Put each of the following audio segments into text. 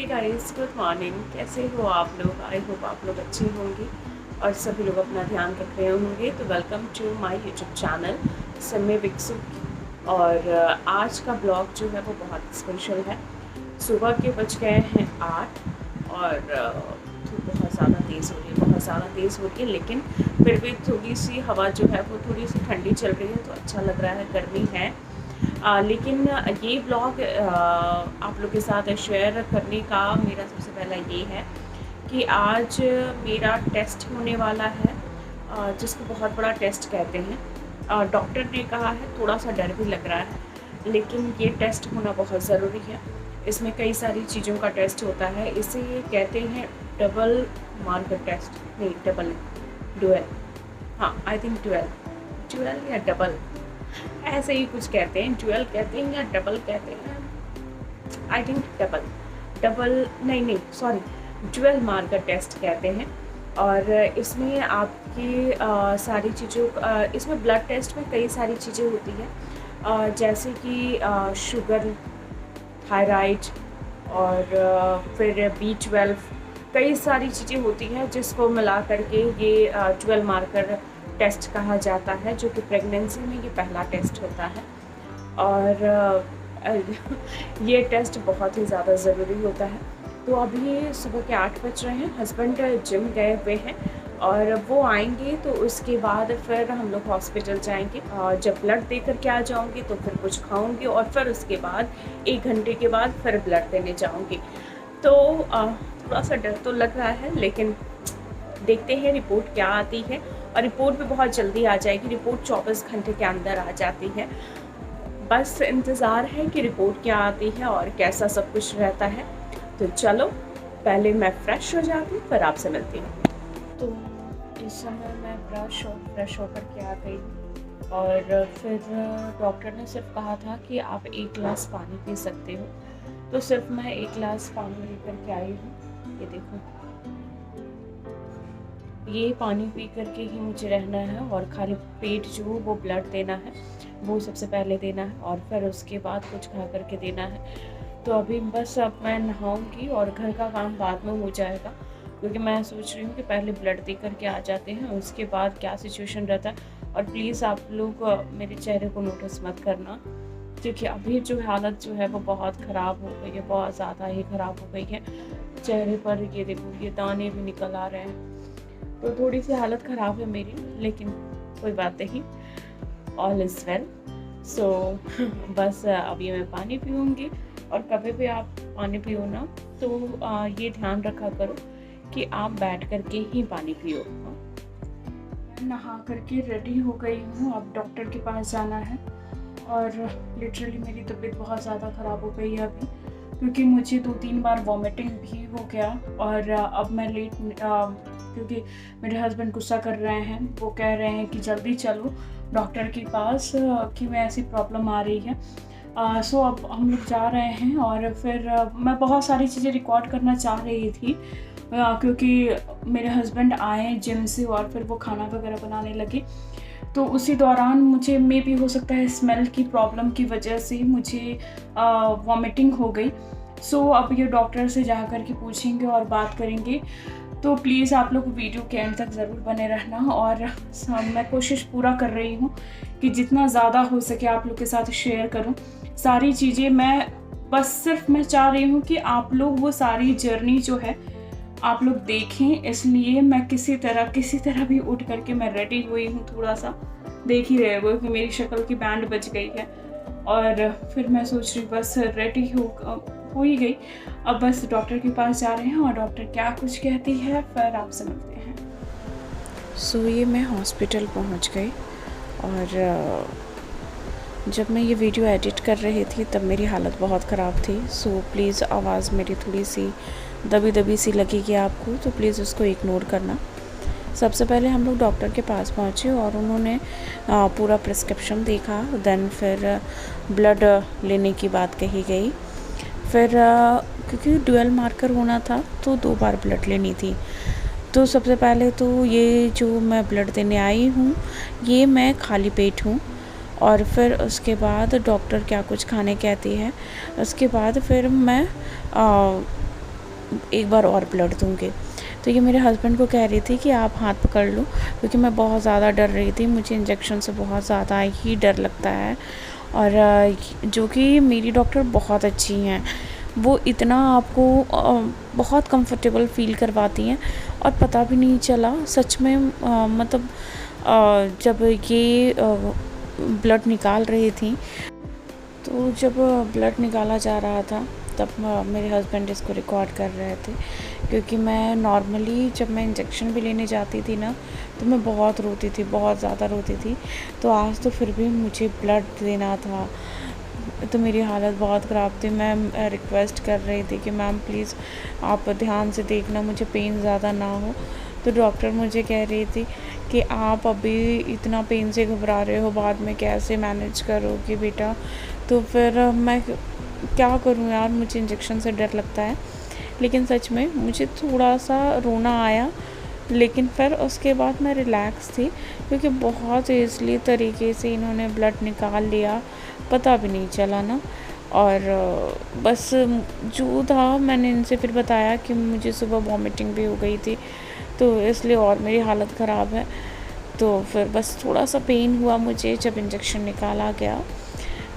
Hey guys, good morning. कैसे हो आप लोग? आई होप आप लोग अच्छे होंगे और सभी लोग अपना ध्यान रख रहे होंगे। तो welcome to my YouTube channel समय विकसु। और आज का ब्लॉग जो है वो बहुत स्पेशल है। सुबह के बज गए हैं 8 और धूप बहुत ज़्यादा तेज़ हो रही है, बहुत ज़्यादा तेज़ हो रही है, लेकिन फिर भी थोड़ी सी हवा जो है वो थोड़ी सी ठंडी चल रही है तो अच्छा लग रहा है। गर्मी है लेकिन ये ब्लॉग आप लोग के साथ शेयर करने का मेरा सबसे पहला ये है कि आज मेरा टेस्ट होने वाला है, जिसको बहुत बड़ा टेस्ट कहते हैं। डॉक्टर ने कहा है, थोड़ा सा डर भी लग रहा है, लेकिन ये टेस्ट होना बहुत ज़रूरी है। इसमें कई सारी चीज़ों का टेस्ट होता है। इसे कहते हैं डबल मार्कर टेस्ट, नहीं डबल, डुअल, हाँ आई थिंक डुअल या डबल, ऐसे ही कुछ कहते हैं। डुअल कहते हैं या डबल कहते हैं, आई थिंक डबल नहीं सॉरी, डुअल मार्कर टेस्ट कहते हैं। और इसमें आपकी सारी चीज़ों इसमें ब्लड टेस्ट में कई सारी चीज़ें होती हैं, जैसे कि शुगर, थायराइड और फिर B12, कई सारी चीज़ें होती हैं जिसको मिला करके ये डुअल मार्कर टेस्ट कहा जाता है, जो कि प्रेगनेंसी में ये पहला टेस्ट होता है। और ये टेस्ट बहुत ही ज़्यादा ज़रूरी होता है। तो अभी सुबह के 8 बज रहे हैं, हस्बैंड जिम गए हुए हैं और वो आएंगे तो उसके बाद फिर हम लोग हॉस्पिटल जाएंगे। और जब ब्लड दे कर के आ जाऊँगी तो फिर कुछ खाऊंगी और फिर उसके बाद 1 घंटे के बाद फिर ब्लड देने जाऊँगी। तो थोड़ा सा डर तो लग रहा है, लेकिन देखते हैं रिपोर्ट क्या आती है। और रिपोर्ट भी बहुत जल्दी आ जाएगी, रिपोर्ट 24 घंटे के अंदर आ जाती है। बस इंतज़ार है कि रिपोर्ट क्या आती है और कैसा सब कुछ रहता है। तो चलो पहले मैं फ़्रेश हो जाती हूँ, फिर आपसे मिलती हूँ। तो इस समय मैं फ्रेश होकर के आ गई और फिर डॉक्टर ने सिर्फ कहा था कि आप 1 गिलास पानी पी सकते हो। तो सिर्फ मैं 1 गिलास पानी लेकर के आई हूँ। ये देखो, ये पानी पी करके ही मुझे रहना है और खाली पेट जो वो ब्लड देना है, वो सबसे पहले देना है और फिर उसके बाद कुछ खा करके देना है। तो अभी बस अब मैं नहाऊंगी और घर का काम बाद में हो जाएगा, क्योंकि मैं सोच रही हूँ कि पहले ब्लड दे करके आ जाते हैं, उसके बाद क्या सिचुएशन रहता है। और प्लीज़ आप लोग मेरे चेहरे को नोटिस मत करना, क्योंकि अभी जो हालत जो है वो बहुत ख़राब हो गई है, बहुत ज़्यादा ही ख़राब हो गई है। चेहरे पर ये देखो, ये दाने भी निकल आ रहे हैं, तो थोड़ी सी हालत ख़राब है मेरी, लेकिन कोई बात नहीं, ऑल इज़ वेल। सो बस अभी मैं पानी पीऊँगी। और कभी भी आप पानी पियो ना तो ये ध्यान रखा करो कि आप बैठ करके ही पानी पियो। मैं नहा करके रेडी हो गई हूँ, अब डॉक्टर के पास जाना है। और लिटरली मेरी तबीयत बहुत ज़्यादा ख़राब हो गई है अभी, क्योंकि मुझे 2-3 बार वॉमिटिंग भी हो गया। और अब मैं क्योंकि मेरे हस्बैंड गुस्सा कर रहे हैं, वो कह रहे हैं कि जल्दी चलो डॉक्टर के पास, कि मैं ऐसी प्रॉब्लम आ रही है। सो अब हम लोग जा रहे हैं। और फिर मैं बहुत सारी चीज़ें रिकॉर्ड करना चाह रही थी, क्योंकि मेरे हस्बैंड आए जिम से और फिर वो खाना वगैरह बनाने लगे। तो उसी दौरान मुझे भी हो सकता है स्मेल की प्रॉब्लम की वजह से मुझे वॉमिटिंग हो गई। सो अब ये डॉक्टर से जा कर के पूछेंगे और बात करेंगे। तो प्लीज़ आप लोग वीडियो के एंड तक ज़रूर बने रहना। और मैं कोशिश पूरा कर रही हूँ कि जितना ज़्यादा हो सके आप लोग के साथ शेयर करूँ सारी चीज़ें। मैं चाह रही हूँ कि आप लोग वो सारी जर्नी जो है आप लोग देखें, इसलिए मैं किसी तरह भी उठ करके मैं रेडी हुई हूँ। थोड़ा सा देख ही रहे हो कि मेरी शक्ल की बैंड बज गई है। और फिर मैं सोच रही बस रेडी हो ही गई। अब बस डॉक्टर के पास जा रहे हैं और डॉक्टर क्या कुछ कहती है फिर आपसे मिलते हैं। सो ये मैं हॉस्पिटल पहुंच गई और जब मैं ये वीडियो एडिट कर रही थी तब मेरी हालत बहुत ख़राब थी। सो प्लीज़ आवाज़ मेरी थोड़ी सी दबी सी लगेगी आपको, तो प्लीज़ उसको इग्नोर करना। सबसे पहले हम लोग डॉक्टर के पास पहुँचे और उन्होंने पूरा प्रिस्क्रिप्शन देखा। देन फिर ब्लड लेने की बात कही गई। फिर क्योंकि डुअल मार्कर होना था तो 2 बार ब्लड लेनी थी। तो सबसे पहले तो ये जो मैं ब्लड देने आई हूँ ये मैं खाली पेट हूँ। और फिर उसके बाद डॉक्टर क्या कुछ खाने कहती है, उसके बाद फिर मैं एक बार और ब्लड दूँगी। तो ये मेरे हस्बैंड को कह रही थी कि आप हाथ पकड़ लो, क्योंकि मैं बहुत ज़्यादा डर रही थी। मुझे इंजेक्शन से बहुत ज़्यादा ही डर लगता है। और जो कि मेरी डॉक्टर बहुत अच्छी हैं, वो इतना आपको बहुत कंफर्टेबल फ़ील करवाती हैं और पता भी नहीं चला सच में। मतलब जब ये ब्लड निकाल रही थी, तो जब ब्लड निकाला जा रहा था तब मेरे हस्बैंड इसको रिकॉर्ड कर रहे थे, क्योंकि मैं नॉर्मली जब मैं इंजेक्शन भी लेने जाती थी ना, तो मैं बहुत रोती थी, बहुत ज़्यादा रोती थी। तो आज तो फिर भी मुझे ब्लड देना था, तो मेरी हालत बहुत ख़राब थी। मैं रिक्वेस्ट कर रही थी कि मैम प्लीज़ आप ध्यान से देखना, मुझे पेन ज़्यादा ना हो। तो डॉक्टर मुझे कह रही थी कि आप अभी इतना पेन से घबरा रहे हो, बाद में कैसे मैनेज करोगी बेटा। तो फिर मैं क्या करूँ यार, मुझे इंजेक्शन से डर लगता है। लेकिन सच में मुझे थोड़ा सा रोना आया, लेकिन फिर उसके बाद मैं रिलैक्स थी, क्योंकि बहुत ईज़िली तरीके से इन्होंने ब्लड निकाल लिया, पता भी नहीं चला ना। और बस जो था, मैंने इनसे फिर बताया कि मुझे सुबह वॉमिटिंग भी हो गई थी, तो इसलिए और मेरी हालत ख़राब है। तो फिर बस थोड़ा सा पेन हुआ मुझे जब इंजेक्शन निकाला गया।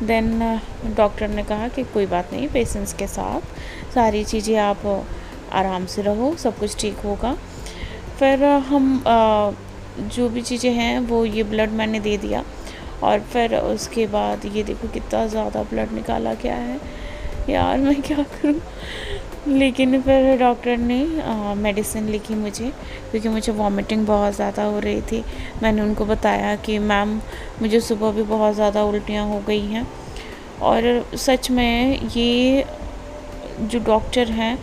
देन डॉक्टर ने कहा कि कोई बात नहीं, पेशेंस के साथ सारी चीज़ें आप आराम से रहो, सब कुछ ठीक होगा। फिर हम जो भी चीज़ें हैं वो ये ब्लड मैंने दे दिया, और फिर उसके बाद ये देखो कितना ज़्यादा ब्लड निकाला गया है। यार मैं क्या करूँ। लेकिन फिर डॉक्टर ने मेडिसिन लिखी मुझे, क्योंकि मुझे वॉमिटिंग बहुत ज़्यादा हो रही थी। मैंने उनको बताया कि मैम मुझे सुबह भी बहुत ज़्यादा उल्टियाँ हो गई हैं। और सच में ये जो डॉक्टर हैं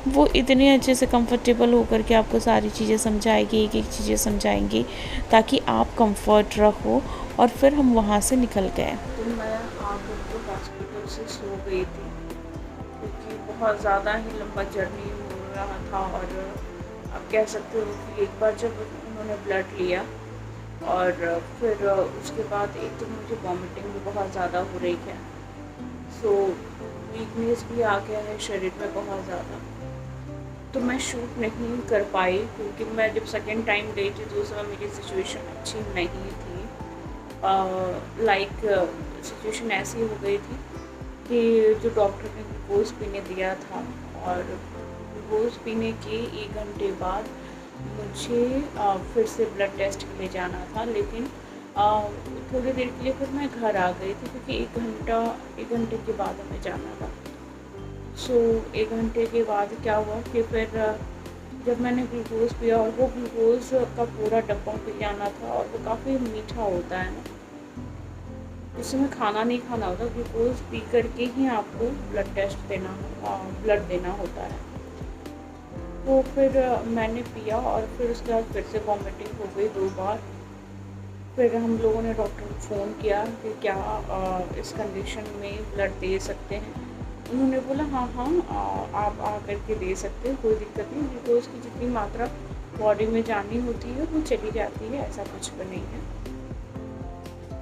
वो इतने अच्छे से कंफर्टेबल होकर के आपको सारी चीज़ें समझाएगी, एक एक चीज़ें समझाएंगी, ताकि आप कंफर्ट रहो। और फिर हम वहाँ से निकल गए। तो मैं आकर के हॉस्पिटल से सो गई थी, क्योंकि बहुत ज़्यादा ही लंबा जर्नी हो रहा था। और आप कह सकते हो कि एक बार जब उन्होंने ब्लड लिया और फिर उसके बाद एक तो मुझे वॉमिटिंग भी बहुत ज़्यादा हो रही है, सो वीकनेस भी आ गया है शरीर में बहुत ज़्यादा। तो मैं शूट नहीं कर पाई, क्योंकि मैं जब सेकेंड टाइम गई थी तो उस समय मेरी सिचुएशन अच्छी नहीं थी। सिचुएशन ऐसी हो गई थी कि जो डॉक्टर ने ग्लूकोज पीने दिया था, और ग्लूकोज पीने के 1 घंटे बाद मुझे फिर से ब्लड टेस्ट के लिए जाना था। लेकिन थोड़ी देर के लिए फिर मैं घर आ गई थी, क्योंकि 1 घंटे के बाद हमें जाना था। सो 1 घंटे के बाद क्या हुआ कि फिर जब मैंने ग्लूकोज़ पिया, और वो ग्लूकोज़ का पूरा डब्बा पी जाना था, और वो काफ़ी मीठा होता है ना, इसमें खाना नहीं खाना होता, ग्लूकोज़ पी करके ही आपको ब्लड टेस्ट देना ब्लड देना होता है। तो फिर मैंने पिया, और फिर उसके बाद फिर से वॉमिटिंग हो गई 2 बार। फिर हम लोगों ने डॉक्टर को फ़ोन किया कि क्या इस कंडीशन में ब्लड दे सकते हैं। उन्होंने बोला हाँ आप आ कर के दे सकते हैं, कोई दिक्कत नहीं, ग्लूकोज़ की जितनी मात्रा बॉडी में जानी होती है वो चली जाती है, ऐसा कुछ भी नहीं है।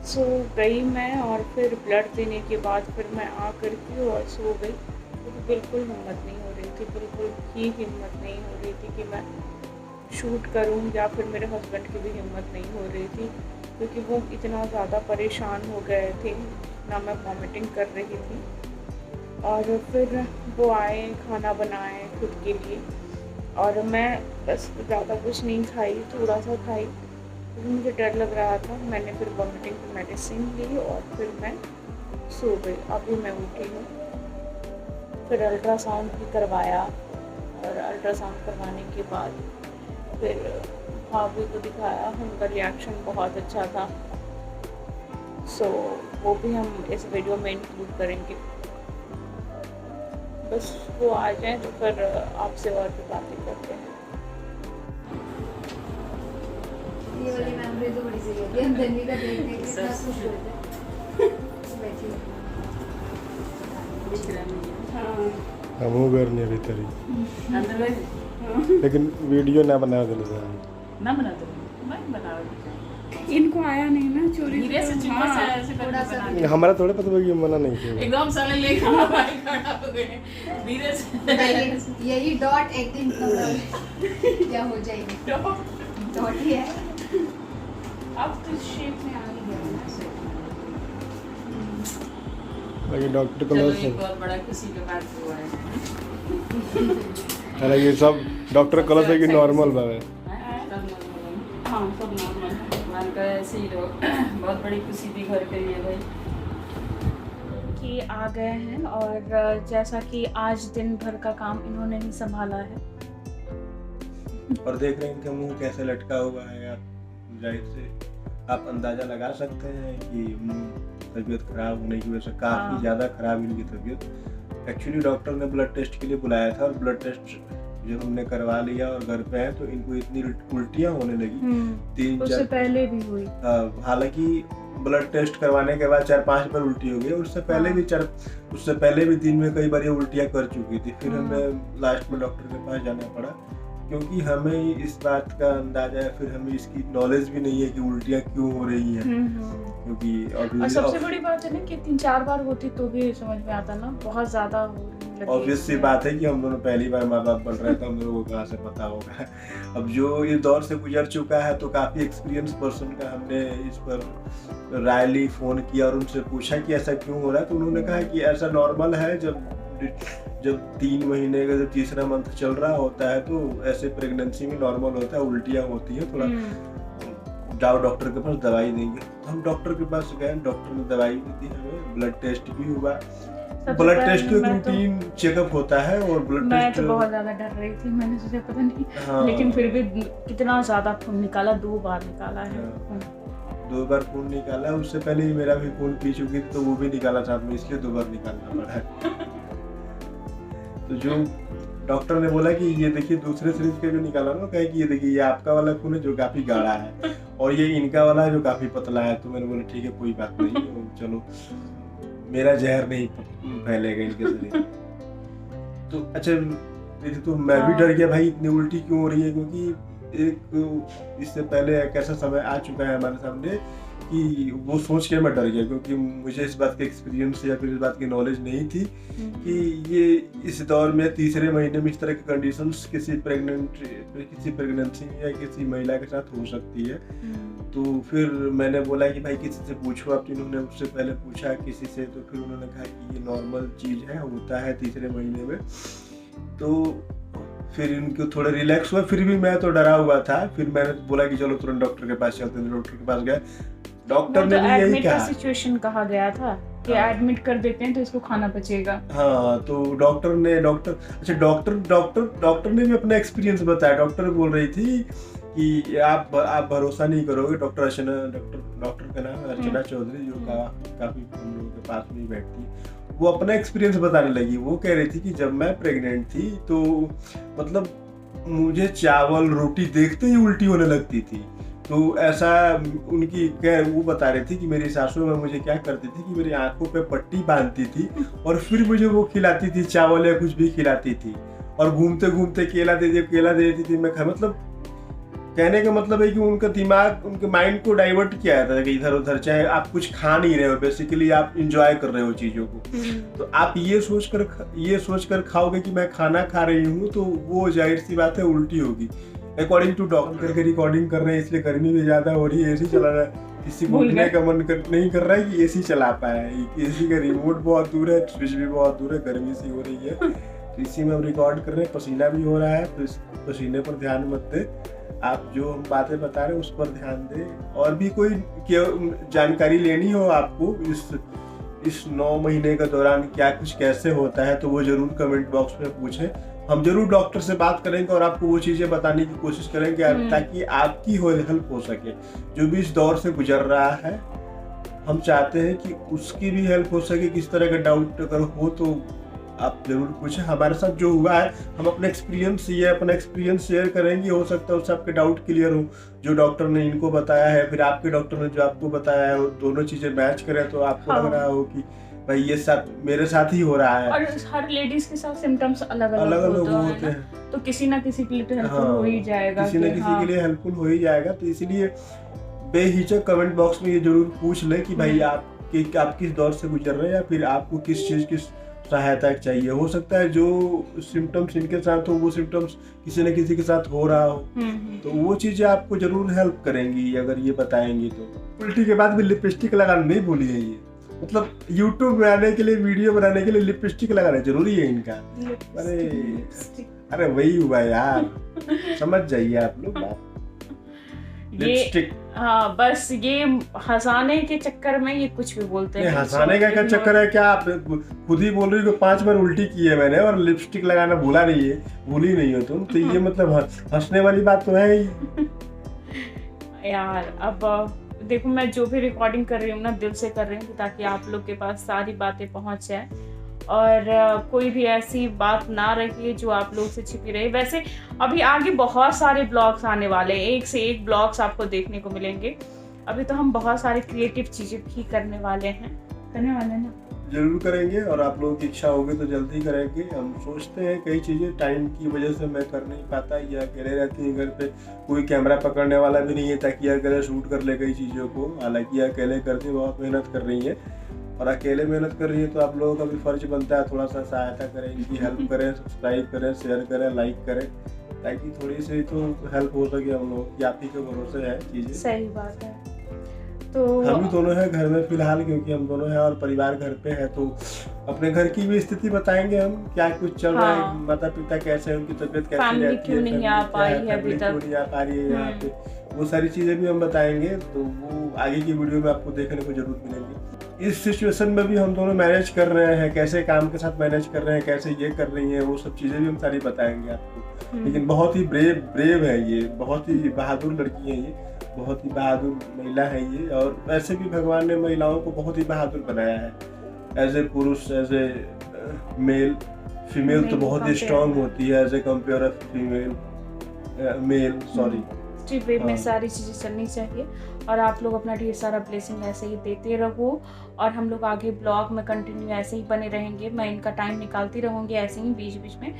सो गई मैं, और फिर ब्लड देने के बाद फिर मैं आ कर के और सो गई, क्योंकि बिल्कुल हिम्मत नहीं हो रही थी, बिल्कुल ही हिम्मत नहीं हो रही थी कि मैं शूट करूं, या फिर मेरे हस्बैंड की भी हिम्मत नहीं हो रही थी, क्योंकि वो इतना ज़्यादा परेशान हो गए थे ना, मैं वॉमिटिंग कर रही थी। और फिर वो आए, खाना बनाए खुद के लिए, और मैं बस ज़्यादा कुछ नहीं खाई, थोड़ा सा खाई, क्योंकि मुझे डर लग रहा था। मैंने फिर वॉमिटिंग की मेडिसिन ली, और फिर मैं सो गई। अभी मैं उठी हूँ। फिर अल्ट्रासाउंड भी करवाया, और अल्ट्रासाउंड करवाने के बाद फिर भाभी को दिखाया, उनका रिएक्शन बहुत अच्छा था। सो वो भी हम इस वीडियो में इंक्लूड करेंगे। बस वो आ जाए तो फिर आपसे और भी बातें करते हैं। ये वाली मेमोरी तो बड़ी सही होती है, धनी का देखने के कितना खुश होते हैं। बैठी हम वो घर नहीं अभी तरी, लेकिन वीडियो ना बना दे ना बना दो, मैं बना इनको आया नहीं ना चोरी धीरे से चिपक हाँ। से ऐसे करके थोड़ा सा बना दिया। हमारा थोड़ा पता लगी मना नहीं किया। एकदम साले लेके हमारे खड़ा हो गए धीरे से। बताइए, यही डॉट एक दिन क्या हो जाएगी, डॉट ही है। अब तो शेप में आ ही गया ना से। बाकी डॉक्टर चलो कलर्स एक बहुत बड़ा खुशी की बात हुआ है। हालांकि ये सब डॉक्टर कलर्स है कि नॉर्मल बा है। हाँ सब नॉर्मल है। मान का ऐसे ही रहो। बहुत बड़ी खुशी थी घर के लिए भाई कि आ गए हैं और जैसा कि आज दिन भर का काम इन्होंने ही संभाला है। और देख रहे हैं इनका मुंह कैसे लटका हुआ है। आप जाहिर से आप अंदाजा लगा सकते हैं कि तबीयत खराब होने की वजह से काफ़ी हाँ। ज़्यादा खराब इनकी तबीयत। एक्चुअली डॉक्टर ने ब्लड टेस्ट के लिए बुलाया था और ब्लड टेस्ट जब हमने करवा लिया और घर पे आए तो इनको इतनी उल्टियाँ होने लगी 3-4। उससे पहले भी हुई। हालांकि ब्लड टेस्ट करवाने के बाद 4-5 बार उल्टी हो गई। उससे पहले भी दिन में कई बार ये उल्टियाँ कर चुकी थी। फिर हमें लास्ट में डॉक्टर के पास जाना पड़ा क्योंकि हमें इस बात का अंदाजा है, फिर हमें इसकी नॉलेज भी नहीं है कि उल्टियाँ क्यों हो रही हैं। क्योंकि और सबसे बड़ी बात है ना कि 3-4 बार होती तो भी समझ में आता ना, बहुत ज्यादा हो रही लगी। ऑब्वियस सी बात है कि हम दोनों पहली बार माँ बाप बन रहे हैं तो हम लोगों को कहाँ से पता होगा। अब जो इस दौर से गुजर चुका है तो काफ़ी एक्सपीरियंस पर्सन का हमने इस पर राय ली, फ़ोन किया और उनसे पूछा कि ऐसा क्यों हो रहा है। तो उन्होंने कहा कि ऐसा नॉर्मल है, जब 3 महीने का जब तीसरा मंथ चल रहा होता है तो ऐसे प्रेगनेंसी में नॉर्मल होता है, उल्टियाँ होती हैं। थोड़ा जाओ डॉक्टर के पास, दवाई देंगे। हम डॉक्टर के पास गए, डॉक्टर ने दवाई भी दी हमें, ब्लड टेस्ट भी हुआ। ब्लड टेस्ट एक रूटीन चेकअप होता है और ब्लड मैं टेस्ट तो बहुत ज्यादा डर रही थी, मैंने सोचा पता नहीं। हाँ। लेकिन फिर भी कितना ज्यादा खून निकाला, 2 बार निकाला है। 2 बार खून निकाला। उससे पहले ही मेरा भी खून पी चुकी थी तो वो भी निकाला साथ में, इसलिए 2 बार निकालना पड़ा है। तो जो डॉक्टर ने बोला कि ये देखिए दूसरे सीरीज के जो निकाला ना, कहे कि ये देखिए ये आपका वाला खून है जो काफी गाढ़ा है और ये इनका वाला है जो काफी पतला है। तो मैंने बोला ठीक है कोई बात नहीं, चलो मेरा जहर नहीं फैलेगा इनके शरीर। तो अच्छा तो मैं भी डर गया भाई, इतनी उल्टी क्यों हो रही है, क्योंकि एक इससे पहले एक ऐसा समय आ चुका है हमारे सामने कि वो सोच के मैं डर गया क्योंकि मुझे इस बात का एक्सपीरियंस या फिर इस बात की नॉलेज नहीं थी कि ये इस दौर में तीसरे महीने में इस तरह की कंडीशंस किसी प्रेगनेंसी या किसी महिला के साथ हो सकती है। तो फिर मैंने बोला कि भाई किसी से पूछो आप। इन्होंने उससे पहले पूछा किसी से, तो फिर उन्होंने कहा कि ये नॉर्मल चीज़ है, होता है तीसरे महीने में। तो फिर इनको थोड़ा रिलैक्स हुआ, फिर भी मैं तो डरा हुआ था। फिर मैंने बोला कि चलो तुरंत डॉक्टर के पास चलते हैं। डॉक्टर के पास गए, डॉक्टर ने भी यही कहा। सिचुएशन कहा गया था कि एडमिट कर देते हैं तो इसको खाना बचेगा। हाँ, तो डॉक्टर ने भी अपना एक्सपीरियंस बताया। डॉक्टर बोल रही थी कि आप भरोसा नहीं करोगे। डॉक्टर का नाम है अर्चना चौधरी, जो काफी हम लोगों के पास में बैठती है। वो अपना एक्सपीरियंस बताने लगी। वो कह रही थी कि जब मैं प्रेग्नेंट थी तो मतलब मुझे चावल रोटी देखते ही उल्टी होने लगती थी। तो ऐसा वो बता रही थी कि मेरी सासू में मुझे क्या करती थी कि मेरी आंखों पे पट्टी बांधती थी और फिर मुझे वो खिलाती थी, चावल या कुछ भी खिलाती थी। और घूमते घूमते केला दे देती थी। मैं मतलब कहने का मतलब है कि उनका दिमाग, उनके माइंड को डाइवर्ट किया जाता है कि इधर उधर, चाहे आप कुछ खा नहीं रहे हो, बेसिकली आप इंजॉय कर रहे हो चीज़ों को। तो आप ये सोचकर खाओगे कि मैं खाना खा रही हूँ तो वो जाहिर सी बात है उल्टी होगी। अकॉर्डिंग टू डॉक्टर करके रिकॉर्डिंग कर रहे हैं, इसलिए गर्मी भी ज़्यादा हो रही है, एसी चला रहा है। किसी को उठने का मन नहीं कर रहा है कि एसी चला पाए। एसी का रिमोट बहुत दूर है, स्विच भी बहुत दूर है, गर्मी सी हो रही है। तो इसी में हम रिकॉर्ड कर रहे हैं, पसीना भी हो रहा है। तो इस पसीने पर ध्यान मत दे, आप जो हम बातें बता रहे हैं उस पर ध्यान दें। और भी कोई जानकारी लेनी हो आपको इस 9 महीने के दौरान क्या कुछ कैसे होता है तो वो जरूर कमेंट बॉक्स में पूछें। हम जरूर डॉक्टर से बात करेंगे और आपको वो चीज़ें बताने की कोशिश करेंगे ताकि आपकी हेल्प हो सके। जो भी इस दौर से गुजर रहा है, हम चाहते हैं कि उसकी भी हेल्प हो सके। किस तरह का डाउट अगर हो तो आप जरूर पूछें। हमारे साथ जो हुआ है हम अपना एक्सपीरियंस शेयर करेंगे। हो सकता है उससे आपके डाउट क्लियर हो। जो डॉक्टर ने इनको बताया है, फिर आपके डॉक्टर ने जो आपको बताया है, दोनों चीज़ें मैच करें तो आपको लग रहा हो कि भाई ये मेरे साथ ही हो रहा है। और हर लेडीज के साथ सिम्टम्स अलग होते हैं, तो किसी ना किसी के लिए तो हेल्पफुल हो ही जाएगा। किसी न किसी के लिए हेल्पफुल हो ही जाएगा। तो इसलिए बेहिचक कमेंट बॉक्स में ये जरूर पूछ लें कि भाई आप किस दौर से गुजर रहे हैं या फिर आपको किस चीज़ की सहायता चाहिए। हो सकता है जो सिम्टम्स इनके साथ हो वो सिम्टम्स किसी न किसी के साथ हो रहा हो, तो वो चीज़ें आपको जरूर हेल्प करेंगी अगर ये बताएंगी तो। उल्टी के बाद भी लिपस्टिक लगाना नहीं भूलिए। ये मतलब यूट्यूब में आने के लिए, वीडियो बनाने के लिए लिपस्टिक लगाना जरूरी है इनका। अरे वही हुआ यार, समझ जाइए आप लोग बात। लिपस्टिक, हाँ बस ये हंसाने के चक्कर में ये कुछ भी बोलते हैं। हंसाने का क्या चक्कर है? क्या आप खुद ही बोल रही हो 5 बार उल्टी की है मैंने और लिपस्टिक लगाना भूली नहीं हो तुम, तो ये मतलब हंसने वाली बात तो है ही यार। अब देखो मैं जो भी रिकॉर्डिंग कर रही हूँ ना, दिल से कर रही हूँ ताकि आप लोग के पास सारी बातें पहुँच जाए और कोई भी ऐसी बात ना रही जो आप लोग से छिपी रही। वैसे अभी आगे बहुत सारे ब्लॉग्स आने वाले हैं, एक से एक ब्लॉग्स आपको देखने को मिलेंगे। अभी तो हम बहुत सारी क्रिएटिव चीज़ें भी करने वाले हैं ना। जरूर करेंगे और आप लोगों की इच्छा होगी तो जल्दी करेंगे। हम सोचते हैं कई चीज़ें टाइम की वजह से मैं कर नहीं पाता या अकेले रहती हैं घर पे, कोई कैमरा पकड़ने वाला भी नहीं है ताकि अकेले शूट कर ले कई चीज़ों को। हालांकि अकेले करती बहुत मेहनत कर रही है और अकेले मेहनत कर रही है तो आप लोगों का भी फर्ज बनता है थोड़ा सा सहायता करें, इनकी हेल्प करें, सब्सक्राइब करें, शेयर करें, लाइक करें, ताकि थोड़ी सी तो हेल्प हो सके हम लोग की। आप ही के भरोसे है चीज़ें। सही बात है। तो हम भी दोनों हैं घर में फिलहाल, क्योंकि हम दोनों हैं और परिवार घर पे है, तो अपने घर की भी स्थिति बताएंगे हम, क्या कुछ चल रहा है, माता पिता कैसे हैं, उनकी तबीयत कैसी रहती है, क्यों नहीं आ पाई है अभी तक, क्यों नहीं आ पा रही है यहाँ पे, वो सारी चीज़ें भी हम बताएंगे। तो वो आगे की वीडियो में आपको देखने को जरूर मिलेंगी। इस सिचुएशन में भी हम दोनों मैनेज कर रहे हैं, कैसे काम के साथ मैनेज कर रहे हैं, कैसे ये कर रही हैं, वो सब चीज़ें भी हम सारी बताएंगे आपको। लेकिन बहुत ही ब्रेव है ये, बहुत ही बहादुर लड़की है ये, बहुत ही बहादुर महिला है ये। और वैसे भी भगवान ने महिलाओं को बहुत ही बहादुर बनाया है। एज ए पुरुष, एज ए मेल, फीमेल तो बहुत ही स्ट्रांग होती है as a compare of female male, sorry. वे में सारी चीज़ें चलनी चाहिए और आप लोग अपना ढेर सारा ब्लेसिंग ऐसे ही देते रहो और हम लोग आगे ब्लॉग में कंटिन्यू ऐसे ही बने रहेंगे। मैं इनका टाइम निकालती रहूँगी ऐसे ही बीच बीच में।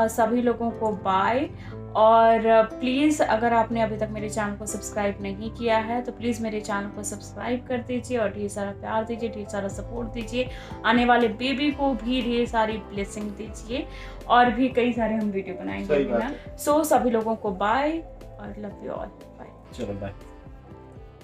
सभी लोगों को बाय। और प्लीज़ अगर आपने अभी तक मेरे चैनल को सब्सक्राइब नहीं किया है तो प्लीज़ मेरे चैनल को सब्सक्राइब कर दीजिए और ढेर सारा प्यार दीजिए, ढेर सारा सपोर्ट दीजिए। आने वाले बेबी को भी ढेर सारी ब्लेसिंग दीजिए और भी कई सारे हम वीडियो बनाएंगे ना। सभी लोगों को बाय और लव यू ऑल। बाय। चलो बाय।